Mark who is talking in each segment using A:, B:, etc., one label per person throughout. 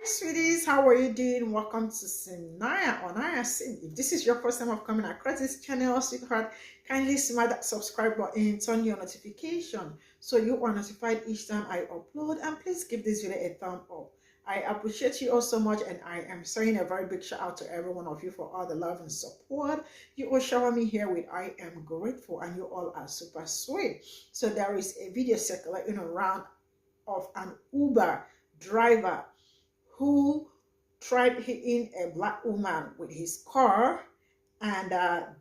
A: Sweeties, how are you doing? Welcome to Cimnanya on Sim. If this is your first time of coming across this channel, sweetheart, kindly smash that subscribe button, turn your notification so you are notified each time I upload, and please give this video a thumb up. I appreciate you all so much, and I am saying a very big shout out to every one of you for all the love and support you all shower me here with. I am grateful, and you all are super sweet. So there is a video circulating around of an Uber driver who tried hitting a black woman with his car, and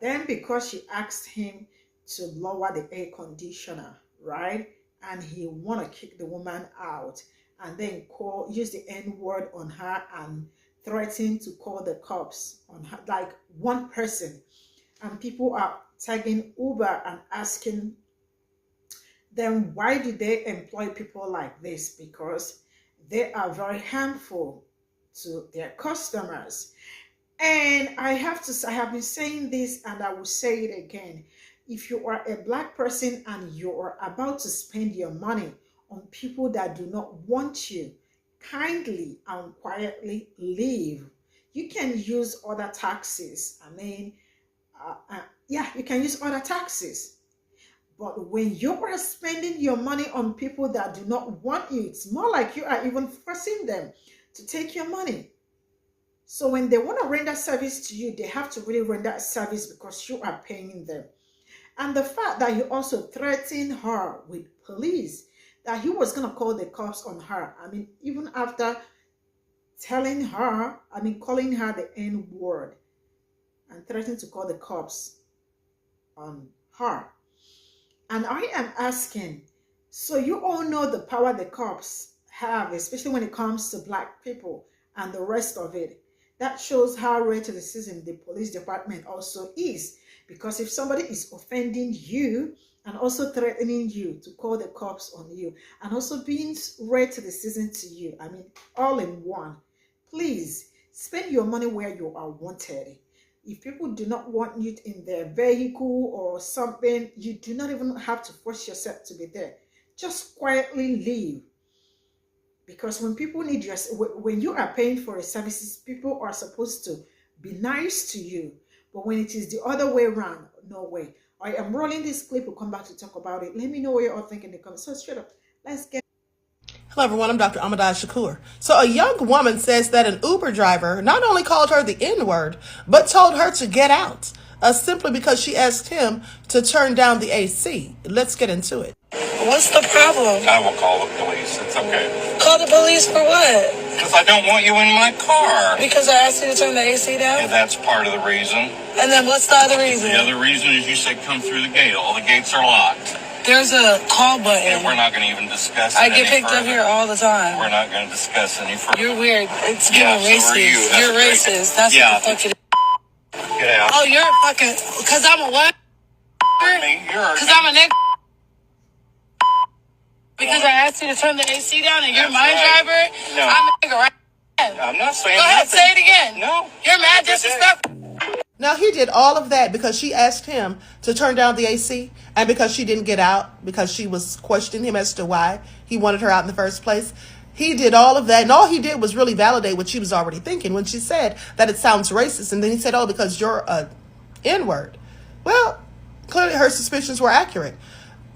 A: then because she asked him to lower the air conditioner, right, and he want to kick the woman out, and then use the N word on her and threaten to call the cops on her, like one person. And people are tagging Uber and asking them, why do they employ people like this? Because they are very harmful to their customers. And I have to say, I have been saying this and I will say it again. If you are a black person and you are about to spend your money on people that do not want you, kindly and quietly leave. You can use other taxes. Yeah, you can use other taxes. But when you are spending your money on people that do not want you, it's more like you are even forcing them to take your money. So when they want to render service to you, they have to really render a service because you are paying them. And the fact that you also threatened her with police, that he was going to call the cops on her. Even after telling her, calling her the N word and threatening to call the cops on her. And I am asking, so you all know the power the cops have, especially when it comes to black people and the rest of it. That shows how racism the police department also is. Because if somebody is offending you and also threatening you to call the cops on you and also being racist to you, all in one, please spend your money where you are wanted. If people do not want you in their vehicle or something, you do not even have to force yourself to be there. Just quietly leave. Because when people need your, when you are paying for a services, people are supposed to be nice to you. But when it is the other way around, no way. I am rolling this clip. We'll come back to talk about it. Let me know what you're all thinking in the comments. So straight up, let's get.
B: Hello everyone, I'm Dr. Ahmadai Shakur. So a young woman says that an Uber driver not only called her the N-word, but told her to get out, simply because she asked him to turn down the AC. Let's get into it.
C: What's the problem?
D: I will call the police. It's okay.
C: Call the police for what?
D: Because I don't want you in my car.
C: Because I asked you to turn the AC down?
D: Yeah, that's part of the reason.
C: And then what's the other reason?
D: The other reason is you said come through the gate. All the gates are locked.
C: There's a call button.
D: And we're not going to even discuss it
C: I get
D: any
C: picked up
D: further.
C: here all the time.
D: We're not going to discuss any further.
C: You're weird. It's
D: Yeah,
C: getting
D: so are
C: racist.
D: you. That's
C: You're
D: great.
C: racist. That's
D: Yeah.
C: what the fuck it is.
D: Get out.
C: Oh, you're a fucking... Because I'm a what? Because I'm a nigga. Because I asked you to turn the AC down and you're
D: That's
C: my
D: right.
C: driver?
D: No.
C: I'm a nigga, right?
D: I'm not saying
C: Go ahead,
D: nothing.
C: say it again.
D: No.
C: You're mad
D: Have a good day.
C: disrespectful.
B: Now he did all of that because she asked him to turn down the AC and because she didn't get out, because she was questioning him as to why he wanted her out in the first place. He did all of that, and all he did was really validate what she was already thinking when she said that it sounds racist. And then he said, oh, because you're a N-word. Well, clearly her suspicions were accurate.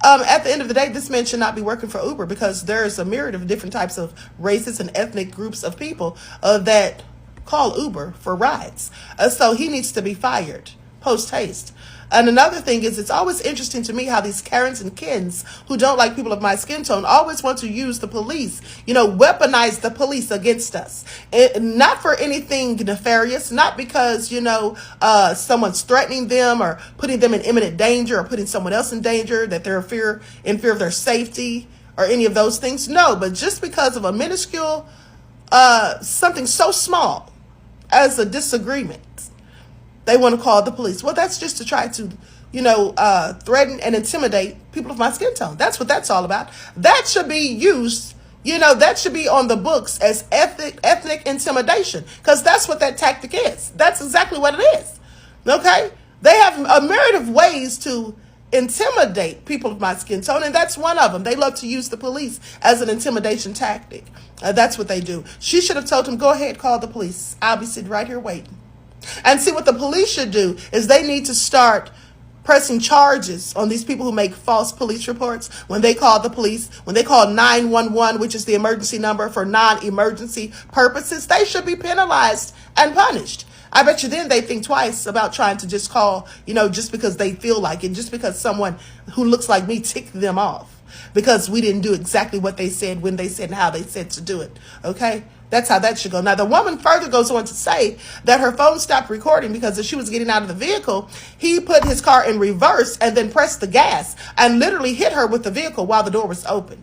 B: At the end of the day, this man should not be working for Uber because there's a myriad of different types of races and ethnic groups of people that call Uber for rides. So he needs to be fired post haste. And another thing is, it's always interesting to me how these Karens and Kens who don't like people of my skin tone always want to use the police, weaponize the police against us. Not for anything nefarious, not because, someone's threatening them or putting them in imminent danger or putting someone else in danger, that they're in fear of their safety or any of those things. No, but just because of a minuscule, something so small as a disagreement, they want to call the police. Well, that's just to try to, threaten and intimidate people of my skin tone. That's what that's all about. That should be used, that should be on the books as ethnic intimidation, because that's what that tactic is. That's exactly what it is. Okay? They have a myriad of ways to intimidate people of my skin tone, and that's one of them. They love to use the police as an intimidation tactic. That's what they do. She should have told him, go ahead, call the police. I'll be sitting right here waiting. And see, what the police should do is they need to start pressing charges on these people who make false police reports when they call the police, when they call 911, which is the emergency number for non-emergency purposes. They should be penalized and punished. I bet you then they think twice about trying to just call, just because they feel like it, just because someone who looks like me ticked them off. Because we didn't do exactly what they said, when they said, and how they said to do it. Okay? That's how that should go. Now, the woman further goes on to say that her phone stopped recording because as she was getting out of the vehicle, he put his car in reverse and then pressed the gas and literally hit her with the vehicle while the door was open.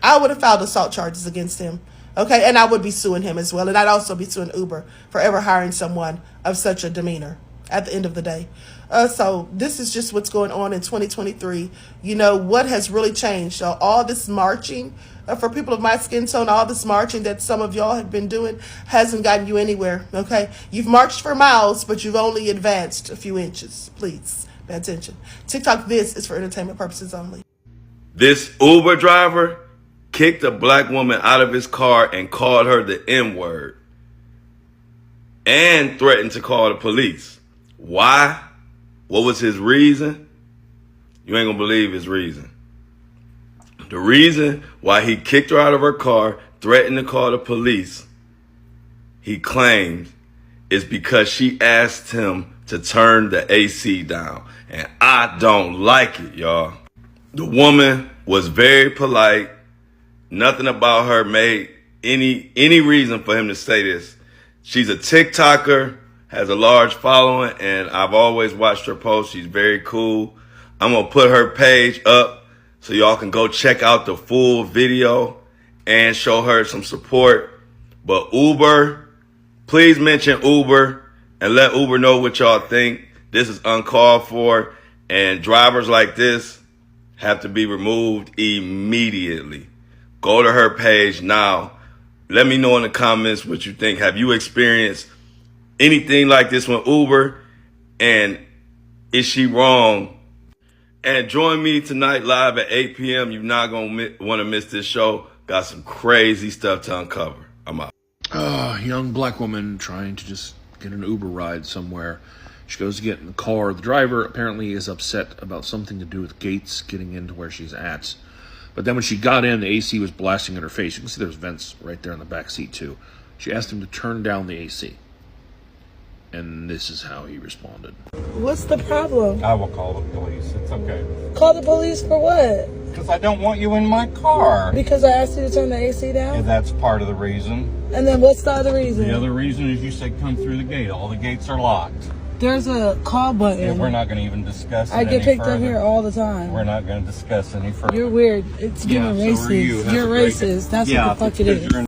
B: I would have filed assault charges against him. Okay? And I would be suing him as well. And I'd also be suing Uber for ever hiring someone of such a demeanor at the end of the day. So this is just what's going on in 2023. What has really changed? All this marching for people of my skin tone, all this marching that some of y'all have been doing hasn't gotten you anywhere, okay? You've marched for miles, but you've only advanced a few inches. Please pay attention. TikTok, this is for entertainment purposes only.
E: This Uber driver kicked a black woman out of his car and called her the N-word and threatened to call the police. Why? What was his reason? You ain't gonna believe his reason. The reason why he kicked her out of her car, threatened to call the police, he claims, is because she asked him to turn the AC down. And I don't like it, y'all. The woman was very polite. Nothing about her made any reason for him to say this. She's a TikToker, has a large following, and I've always watched her post. She's very cool. I'm going to put her page up so y'all can go check out the full video and show her some support. But Uber, please mention Uber and let Uber know what y'all think. This is uncalled for, and drivers like this have to be removed immediately. Go to her page now. Let me know in the comments what you think. Have you experienced anything like this with Uber? And is she wrong? And join me tonight live at 8 p.m. You're not going to want to miss this show. Got some crazy stuff to uncover. I'm out.
F: Young black woman trying to just get an Uber ride somewhere. She goes to get in the car. The driver apparently is upset about something to do with gates getting into where she's at. But then when she got in, the AC was blasting in her face. You can see there's vents right there in the back seat too. She asked him to turn down the AC. And this is how he responded.
G: What's the problem?
H: I will call the police. It's okay.
G: Call the police for what?
H: Because I don't want you in my car.
G: Because I asked you to turn the AC down?
H: Yeah, that's part of the reason.
G: And then what's the other reason?
H: The other reason is you said come through the gate. All the gates are locked.
G: There's a call button.
H: And we're not going to even discuss it
G: I get
H: any
G: picked
H: further.
G: up here all the time.
H: We're not going to discuss any further.
G: You're weird. It's giving racist.
H: So are you.
G: You're racist. That's what the fuck it is.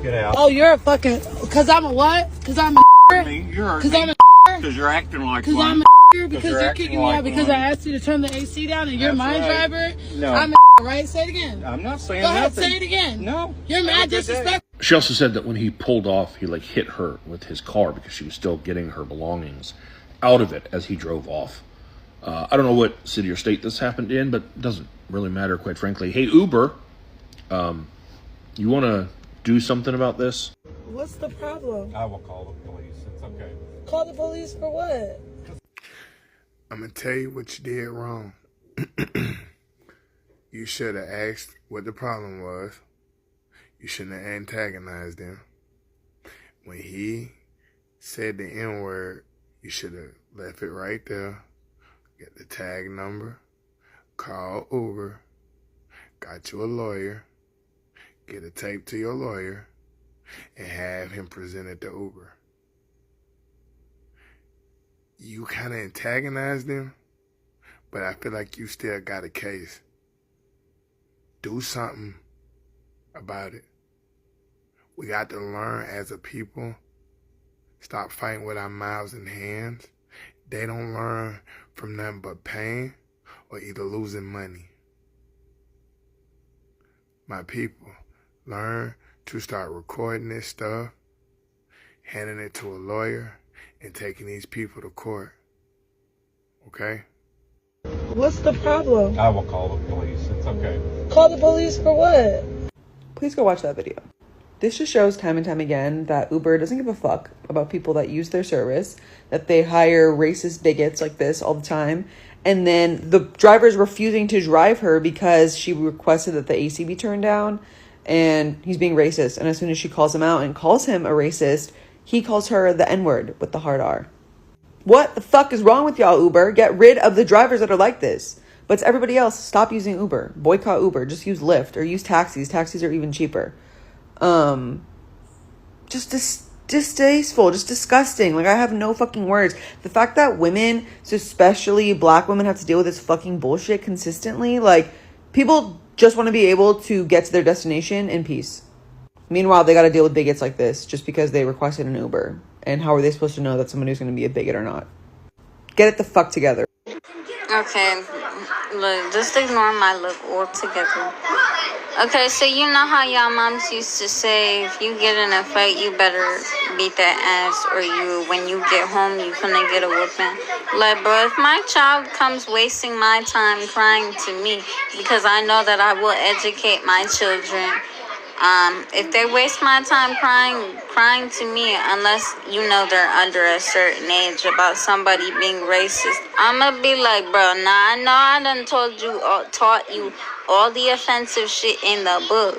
H: Get out.
G: Oh, you're a fucking... Because I'm a what? Because I'm a... Because I'm a...
H: Because you're acting like
G: Because I'm a... Because you're
H: acting
G: kicking me
H: like
G: out because
H: one.
G: I asked you to turn the AC down and you're my
H: That's right.
G: driver?
H: No.
G: I'm a... Right? Say it again.
H: I'm not saying
G: Go ahead.
H: nothing.
G: Say it again.
H: No.
G: You're
H: Have a
G: mad
H: good day.
G: disrespectful.
F: She also said that when he pulled off, he hit her with his car because she was still getting her belongings out of it as he drove off. I don't know what city or state this happened in, but it doesn't really matter, quite frankly. Hey, Uber, you want to do something about this?
G: What's the problem?
H: I will call the police. It's okay.
G: Call the police for what?
I: I'm going to tell you what you did wrong. You should have asked what the problem was. You shouldn't have antagonized him. When he said the N-word, you should have left it right there. Get the tag number. Call Uber. Got you a lawyer. Get a tape to your lawyer. And have him present it to Uber. You kind of antagonized him, but I feel like you still got a case. Do something about it. We got to learn as a people. Stop fighting with our mouths and hands. They don't learn from nothing but pain or either losing money. My people, learn to start recording this stuff, handing it to a lawyer, and taking these people to court. Okay?
G: What's the problem?
H: I will call the police. It's okay.
G: Call the police for what?
J: Please go watch that video. This just shows time and time again that Uber doesn't give a fuck about people that use their service, that they hire racist bigots like this all the time, and then the driver's refusing to drive her because she requested that the AC be turned down, and he's being racist. And as soon as she calls him out and calls him a racist, he calls her the N-word with the hard R. What the fuck is wrong with y'all, Uber? Get rid of the drivers that are like this. But to everybody else, stop using Uber. Boycott Uber. Just use Lyft or use taxis. Taxis are even cheaper. Just distasteful, just disgusting. Like, I have no fucking words. The fact that women, especially black women, have to deal with this fucking bullshit consistently. Like, people just want to be able to get to their destination in peace. Meanwhile, they got to deal with bigots like this just because they requested an Uber. And how are they supposed to know that somebody who's going to be a bigot or not? Get it the fuck together.
K: Okay, look, just ignore my look altogether. Okay, so you know how y'all moms used to say, if you get in a fight, you better beat that ass, or when you get home, you finna get a whooping. Like, bro, if my child comes wasting my time crying to me, because I know that I will educate my children, if they waste my time crying to me, unless you know they're under a certain age about somebody being racist, I'ma be like, bro, nah, I know I done taught you all the offensive shit in the book.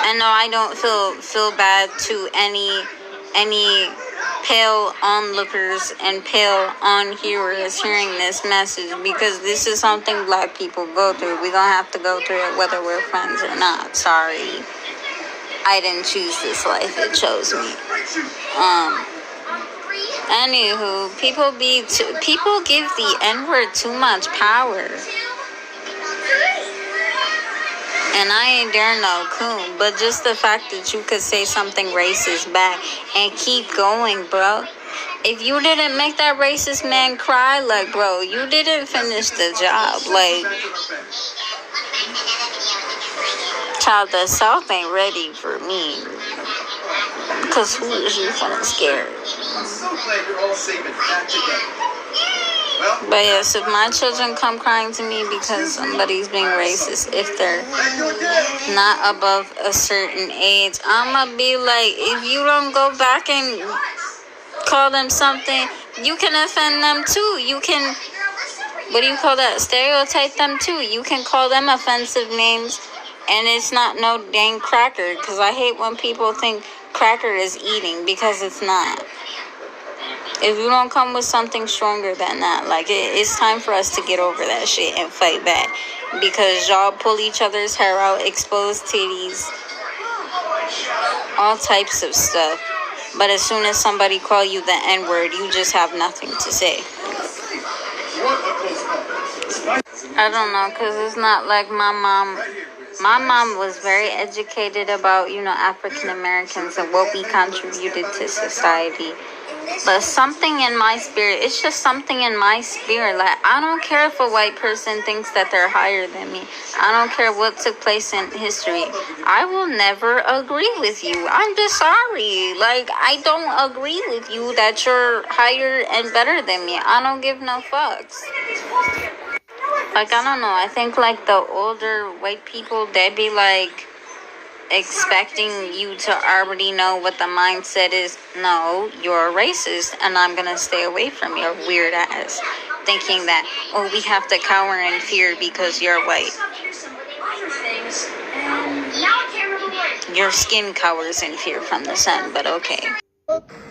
K: And no, I don't feel bad to any pale onlookers and pale on-hearers hearing this message, because this is something black people go through. We're gonna have to go through it whether we're friends or not. Sorry, I didn't choose this life, it chose me. Anywho, people give the N-word too much power. And I ain't dare no coon, but just the fact that you could say something racist back and keep going, bro. If you didn't make that racist man cry, like, bro, you didn't finish the job. Like, child, the South ain't ready for me. Because who is you finna scare? I'm so glad you're all safe and back together. But yes, if my children come crying to me because somebody's being racist, if they're not above a certain age, I'ma be like, if you don't go back and call them something, you can offend them too. You can, what do you call that? Stereotype them too. You can call them offensive names, and it's not no dang cracker, because I hate when people think cracker is eating, because it's not. If you don't come with something stronger than that, like, it's time for us to get over that shit and fight back. Because y'all pull each other's hair out, expose titties, all types of stuff. But as soon as somebody call you the N-word, you just have nothing to say. I don't know, because it's not like my mom. My mom was very educated about, African Americans and what we contributed to society. But something in my spirit, it's just something in my spirit. Like, I don't care if a white person thinks that they're higher than me. I don't care what took place in history. I will never agree with you. I'm just sorry. Like, I don't agree with you that you're higher and better than me. I don't give no fucks. Like, I don't know. I think, like, the older white people, they be, like, expecting you to already know what the mindset is. No, you're a racist, and I'm gonna stay away from your weird ass. Thinking that, oh, we have to cower in fear because you're white. Your skin cowers in fear from the sun, but okay.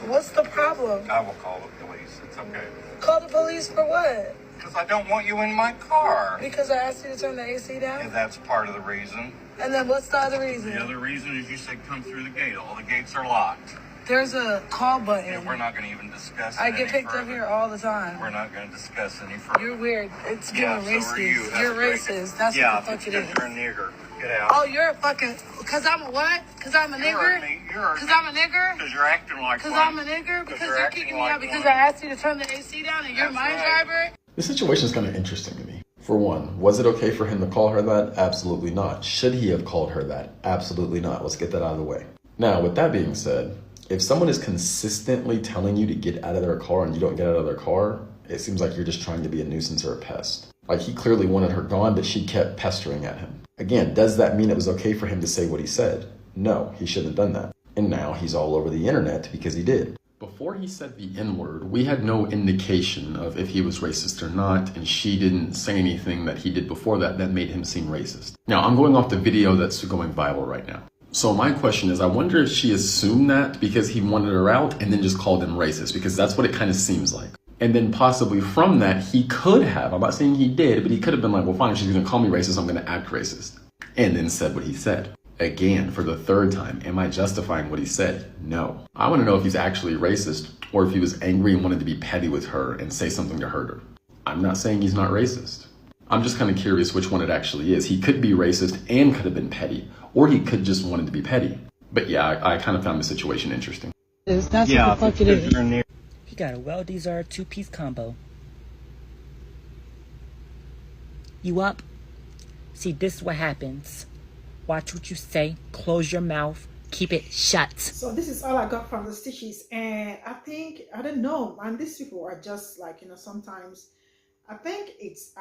G: What's the problem?
H: I will call the police. It's okay.
G: Call the police for what?
H: Because I don't want you in my car.
G: Because I asked you to turn the AC down?
H: And that's part of the reason.
G: And then what's the other reason?
H: The other reason is you said come through the gate. All the gates are locked.
G: There's a call button.
H: And we're not going to even discuss it
G: I get picked
H: further.
G: up here all the time.
H: We're not going to discuss any further.
G: You're weird. It's
H: yeah,
G: getting
H: so
G: racist.
H: are you.
G: You're racist. That's
H: yeah,
G: what the fuck it is.
H: you're a nigger. Get out.
G: Oh, you're a fucking... Because I'm a what? Because I'm a nigger? Because I'm a nigger?
H: Because you're acting like
G: Because
H: one.
G: I'm a nigger? Because
H: you're
G: you're kicking me
H: like
G: out because
H: one.
G: I asked you to turn the AC down and you're my driver?
L: The situation is kind of interesting to me. For one, was it okay for him to call her that? Absolutely not. Should he have called her that? Absolutely not. Let's get that out of the way. Now, with that being said, if someone is consistently telling you to get out of their car and you don't get out of their car, It seems like you're just trying to be a nuisance or a pest. Like, he clearly wanted her gone, but she kept pestering at him. Again, does that mean it was okay for him to say what he said? No, he shouldn't have done that. And now he's all over the internet because he did. Before he said the N-word, we had no indication of if he was racist or not, and she didn't say anything that he did before that made him seem racist. Now, I'm going off the video that's going viral right now. So my question is, I wonder if she assumed that because he wanted her out and then just called him racist, because that's what it kind of seems like. And then possibly from that, he could have, I'm not saying he did, but he could have been like, well, fine, she's going to call me racist, I'm going to act racist. And then said what he said. Again, for the third time, am I justifying what he said? No. I want to know if he's actually racist or if he was angry and wanted to be petty with her and say something to hurt her. I'm not saying he's not racist. I'm just kind of curious which one it actually is. He could be racist and could have been petty, or he could just wanted to be petty. But yeah, I kind of found the situation interesting.
M: That's what the fuck it is. He got a well-deserved two-piece combo. You up? See, this is what happens. Watch what you say, close your mouth, keep it shut.
A: So this is all I got from the stitches, and I don't know, man, these people are just like, sometimes I think it's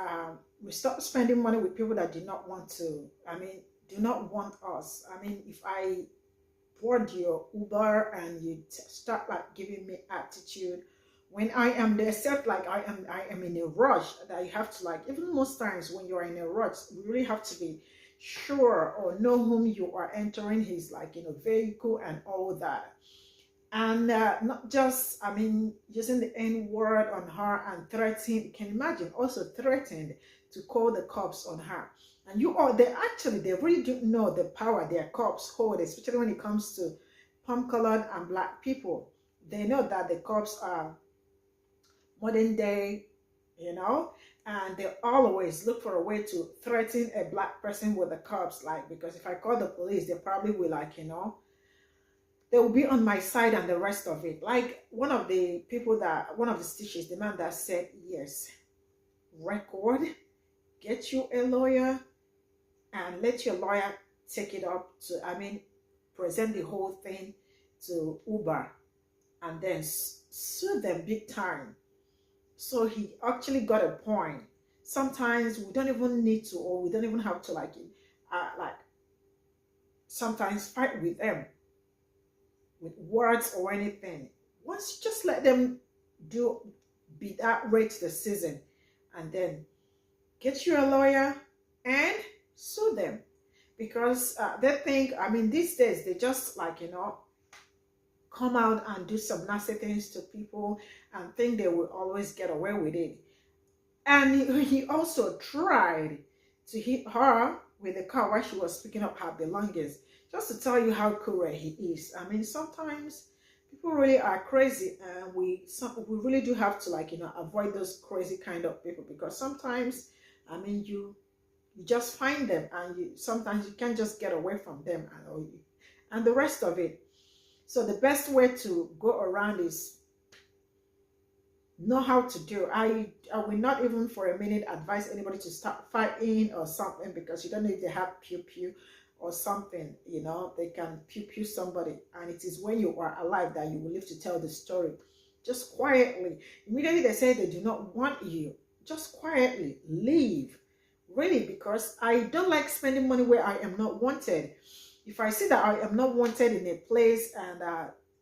A: we stop spending money with people that do not want to, do not want us. If I board your Uber and you start like giving me attitude when I am there, except like I am in a rush, that you have to, like, even most times when you're in a rush, we really have to be sure or know whom you are entering his, like, vehicle and all that. And not just, using the N word on her and threatening. You can imagine also threatened to call the cops on her. And they really do know the power their cops hold, especially when it comes to palm-colored and black people. They know that the cops are modern day, and they always look for a way to threaten a black person with the cops, like, because if I call the police, they probably will, like, they will be on my side and the rest of it. Like one of the stitches, the man that said, yes, record, get you a lawyer and let your lawyer take it up to, present the whole thing to Uber and then sue them big time. So he actually got a point. Sometimes we don't even need to, or we don't even have to, sometimes fight with them with words or anything. Once you just let them be that rate the season, and then get you a lawyer and sue them, because they think, these days they just come out and do some nasty things to people and think they will always get away with it. And he also tried to hit her with the car while she was picking up her belongings, just to tell you how cruel he is. Sometimes people really are crazy, and we really do have to, avoid those crazy kind of people, because sometimes, you just find them, and sometimes you can't just get away from them and the rest of it. So the best way to go around is know how to do. I will not even for a minute advise anybody to start fighting or something, because you don't know if they have pew or something, they can pew somebody, and it is when you are alive that you will live to tell the story. Just quietly, immediately they say they do not want you, just quietly leave, really, because I don't like spending money where I am not wanted. If I see that I am not wanted in a place, and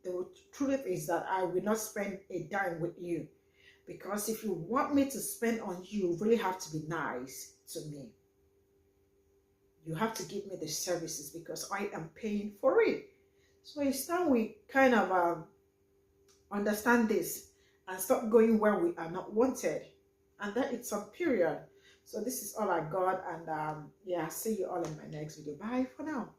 A: the truth is that I will not spend a dime with you, because if you want me to spend on you, you really have to be nice to me. You have to give me the services, because I am paying for it. So it's time we kind of understand this and stop going where we are not wanted, and that it's some period. So this is all I got, and see you all in my next video. Bye for now.